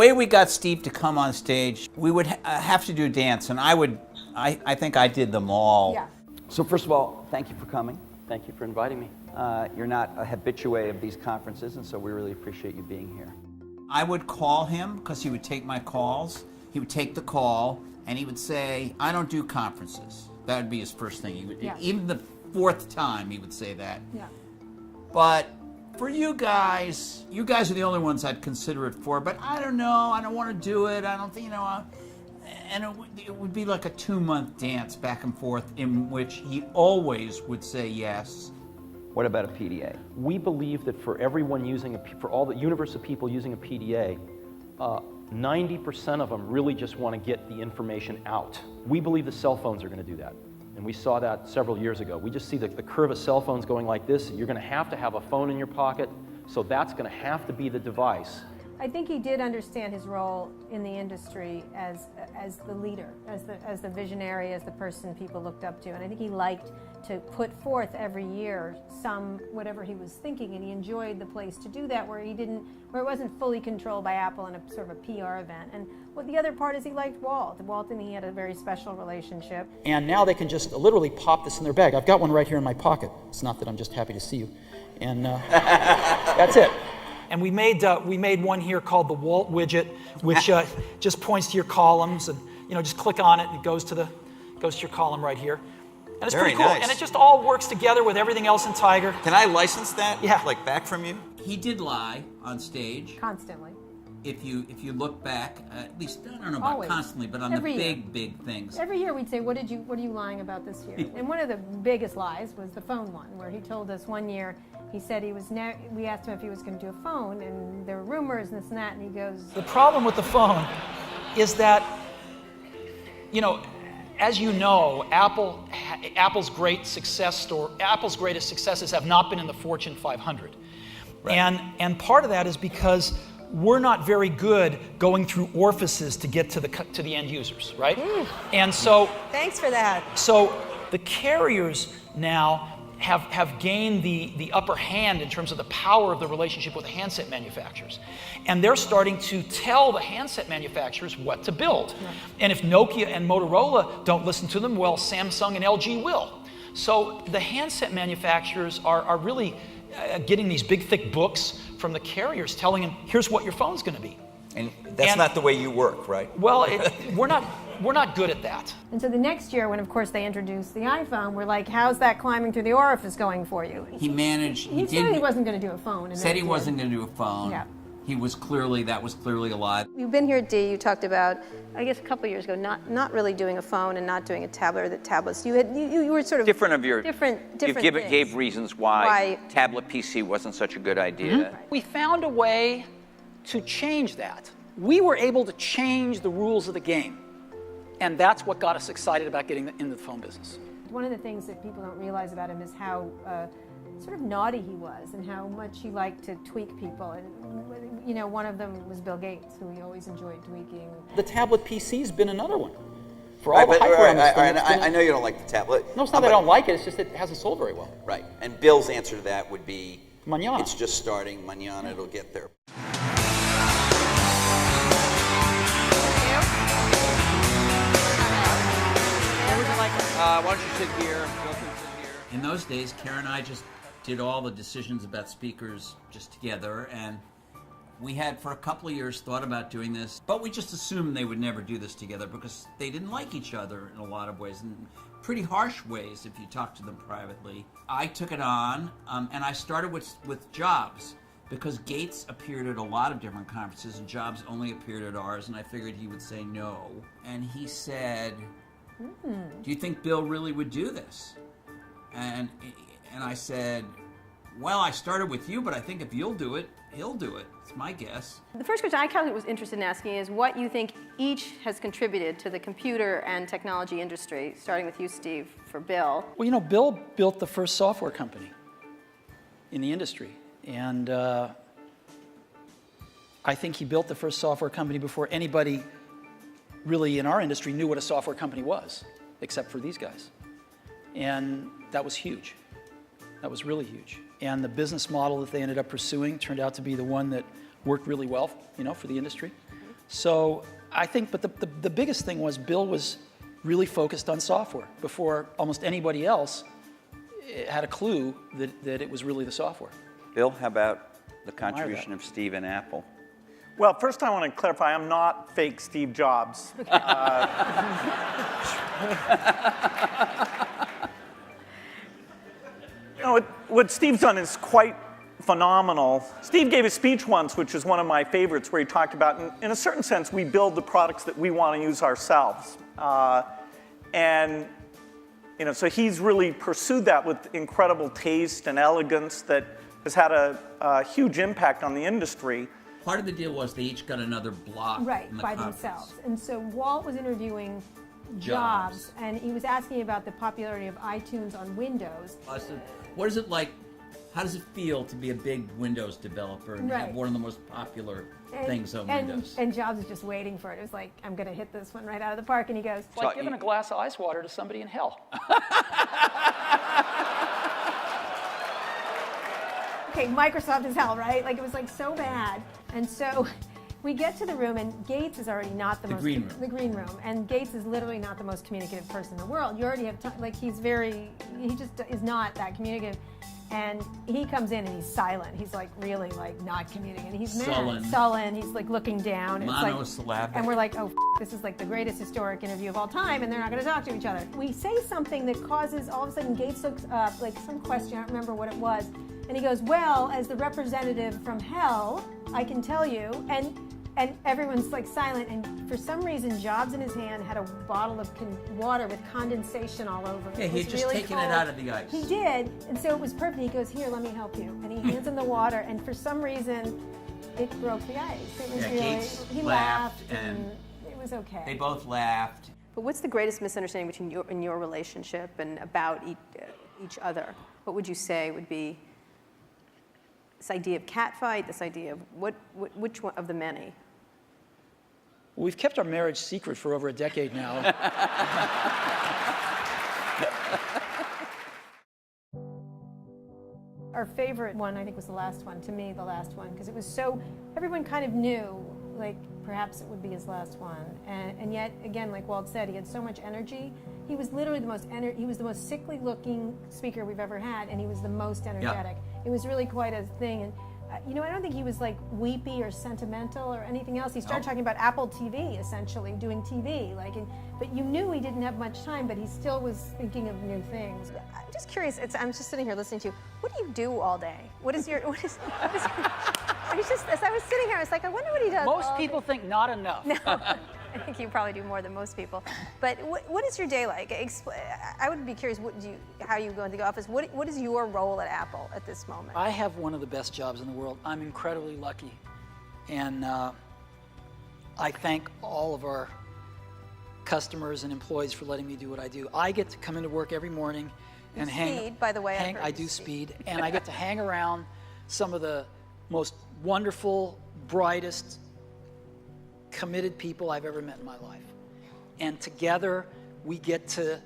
way we got Steve to come on stage, we would have to do a dance, and I think I did them all. Yeah. So first of all, thank you for coming. Thank you for inviting me. You're not a habitué of these conferences, and so we really appreciate you being here. I would call him because he would take my calls. He would take the call, and he would say, I don't do conferences. That would be his first thing. He would, Yeah. Even the fourth time, he would say that. Yeah. But for you guys are the only ones I'd consider it for, but I don't know, I don't want to do it, I don't think, and it would be like a 2-month dance back and forth in which he always would say yes. What about a PDA? We believe that for everyone for all the universe of people using a PDA, 90% of them really just want to get the information out. We believe the cell phones are going to do that. And we saw that several years ago. We just see the curve of cell phones going like this. You're going to have a phone in your pocket, so that's going to have to be the device. I think he did understand his role in the industry as the leader, as the visionary, as the person people looked up to. And I think he liked to put forth every year whatever he was thinking, and he enjoyed the place to do that where it wasn't fully controlled by Apple in a sort of a PR event. And the other part is he liked Walt. Walt and he had a very special relationship. And now they can just literally pop this in their bag. I've got one right here in my pocket. It's not that I'm just happy to see you. And that's it. And we made one here called the Walt widget, which just points to your columns, and just click on it and it goes to your column right here. And it's Very pretty cool. nice. And it just all works together with everything else in Tiger. Can I license that? Yeah. Like back from you? He did lie on stage. Constantly. If you look back, at least, I don't know about Always. constantly, but on Every the year. big things. Every year we'd say, what are you lying about this year? And one of the biggest lies was the phone one, where he told us one year, he said we asked him if he was going to do a phone, and there were rumors and this and that, and he goes... The problem with the phone is that, as you know, Apple's greatest successes have not been in the Fortune 500. Right. And part of that is because we're not very good going through orifices to get to the end users, right? And so... Thanks for that. So the carriers now have gained the upper hand in terms of the power of the relationship with the handset manufacturers. And they're starting to tell the handset manufacturers what to build. Yeah. And if Nokia and Motorola don't listen to them, well, Samsung and LG will. So the handset manufacturers are really getting these big, thick books from the carriers telling them, here's what your phone's going to be. And that's not the way you work, right? Well, we're not good at that. And so the next year, when of course they introduced the iPhone, we're like, how's that climbing through the orifice going for you? He managed. He said he wasn't going to do a phone. Said he wasn't going to do a phone. Yeah. That was clearly a lie. You've been here at D. You talked about, I guess, a couple of years ago, not really doing a phone and not doing a tablet or the tablets. You were sort of Different you gave reasons why tablet PC wasn't such a good idea. Mm-hmm. We found a way to change that. We were able to change the rules of the game. And that's what got us excited about getting into the phone business. One of the things that people don't realize about him is how sort of naughty he was and how much he liked to tweak people. And one of them was Bill Gates, who he always enjoyed tweaking. The tablet PC's been another one. For all the hype around this thing, I know you don't like the tablet. No, it's not that I don't like it. It's just that it hasn't sold very well. Right. And Bill's answer to that would be, Mañana. It's just starting. Mañana, it'll get there. Why don't you sit here? Bill can sit here. In those days, Karen and I just did all the decisions about speakers just together, and we had for a couple of years thought about doing this, but we just assumed they would never do this together because they didn't like each other in a lot of ways, in pretty harsh ways if you talk to them privately. I took it on, and I started with Jobs, because Gates appeared at a lot of different conferences and Jobs only appeared at ours, and I figured he would say no. And he said, do you think Bill really would do this? And I said, well, I started with you, but I think if you'll do it, he'll do it. It's my guess. The first question I kind of was interested in asking is what you think each has contributed to the computer and technology industry, starting with you, Steve, for Bill. Well, Bill built the first software company in the industry. And I think he built the first software company before anybody really in our industry knew what a software company was, except for these guys. And that was huge. That was really huge. And the business model that they ended up pursuing turned out to be the one that worked really well, for the industry. So I think, but the biggest thing was Bill was really focused on software before almost anybody else had a clue that it was really the software. Bill, how about the contribution of Steve and Apple? Well, first I want to clarify, I'm not fake Steve Jobs. What Steve's done is quite phenomenal. Steve gave a speech once, which is one of my favorites, where he talked about, in a certain sense, we build the products that we want to use ourselves. And so he's really pursued that with incredible taste and elegance that has had a huge impact on the industry. Part of the deal was they each got another block Right, in the by conference. themselves. And so Walt was interviewing Jobs, and he was asking about the popularity of iTunes on Windows. I said, what is it like? How does it feel to be a big Windows developer and have Right. one of the most popular things on Windows? And Jobs was just waiting for it. It was like, I'm going to hit this one right out of the park. And he goes, It's like giving a glass of ice water to somebody in hell. okay, Microsoft is hell, right? Like, it was like so bad. And so we get to the room, and Gates is already not the most... green room. The green room. And Gates is literally not the most communicative person in the world. You already have time, like, he just is not that communicative. And he comes in and he's silent. He's like really like not communicating. He's mad, sullen. He's like looking down. It's like, monosyllabic. and we're like, oh, this is like the greatest historic interview of all time, and they're not going to talk to each other. We say something that causes all of a sudden Gates looks up, like some question, I don't remember what it was, and he goes, well, as the representative from hell, I can tell you, and everyone's like silent, and for some reason Jobs in his hand had a bottle of water with condensation all over it. Yeah, he had was just really taken cold. it out of the ice. He did, and so it was perfect. He goes, here, let me help you. And he hands him the water, and for some reason, it broke the ice. It was really, Gates he laughed, and and it was okay. They both laughed. But what's the greatest misunderstanding between your relationship and about each other? What would you say would be this idea of catfight, this idea of which one of the many? We've kept our marriage secret for over a decade now. Our favorite one, I think, was the last one. To me, the last one, because it was so, everyone kind of knew, like, perhaps it would be his last one. And yet, again, like Walt said, he had so much energy. He was literally he was the most sickly-looking speaker we've ever had, and he was the most energetic. Yeah. It was really quite a thing. And I don't think he was like weepy or sentimental or anything else. He started talking about Apple TV, essentially, doing TV. But you knew he didn't have much time, but he still was thinking of new things. I'm just curious. I'm just sitting here listening to you. What do you do all day? As I was sitting here, I was like, I wonder what he does. Most people think not enough. No. I think you probably do more than most people. But what is your day like? I would be curious how you go into the office. What is your role at Apple at this moment? I have one of the best jobs in the world. I'm incredibly lucky. And I thank all of our customers and employees for letting me do what I do. I get to come into work every morning and Speed, by the way. I do speed. And I get to hang around some of the most wonderful, brightest, committed people I've ever met in my life. And together, we get to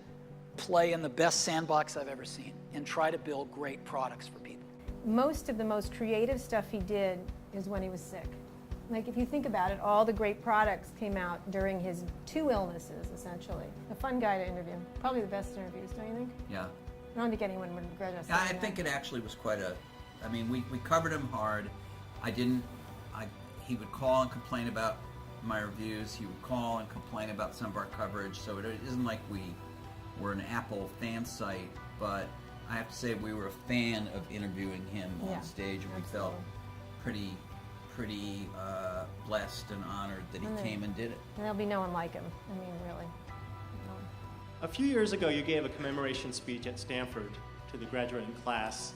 play in the best sandbox I've ever seen and try to build great products for people. Most of the most creative stuff he did is when he was sick. Like, if you think about it, all the great products came out during his 2 illnesses, essentially. A fun guy to interview. Probably the best interviews, don't you think? Yeah. I don't think anyone would regret us. Yeah, I think it actually was quite I mean, we covered him hard. He would call and complain about my reviews. He would call and complain about some of our coverage. So it isn't like we were an Apple fan site, but I have to say we were a fan of interviewing him on stage, and we felt pretty blessed and honored that he came and did it. And there'll be no one like him. I mean, really. No one. A few years ago, you gave a commemoration speech at Stanford to the graduating class.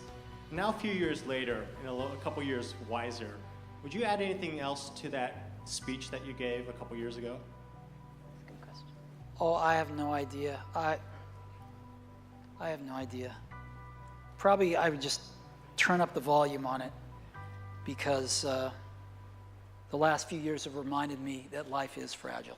Now, a few years later, a couple years wiser, would you add anything else to that speech that you gave a couple years ago? That's a good question. Oh, I have no idea. I have no idea. Probably I would just turn up the volume on it, because the last few years have reminded me that life is fragile.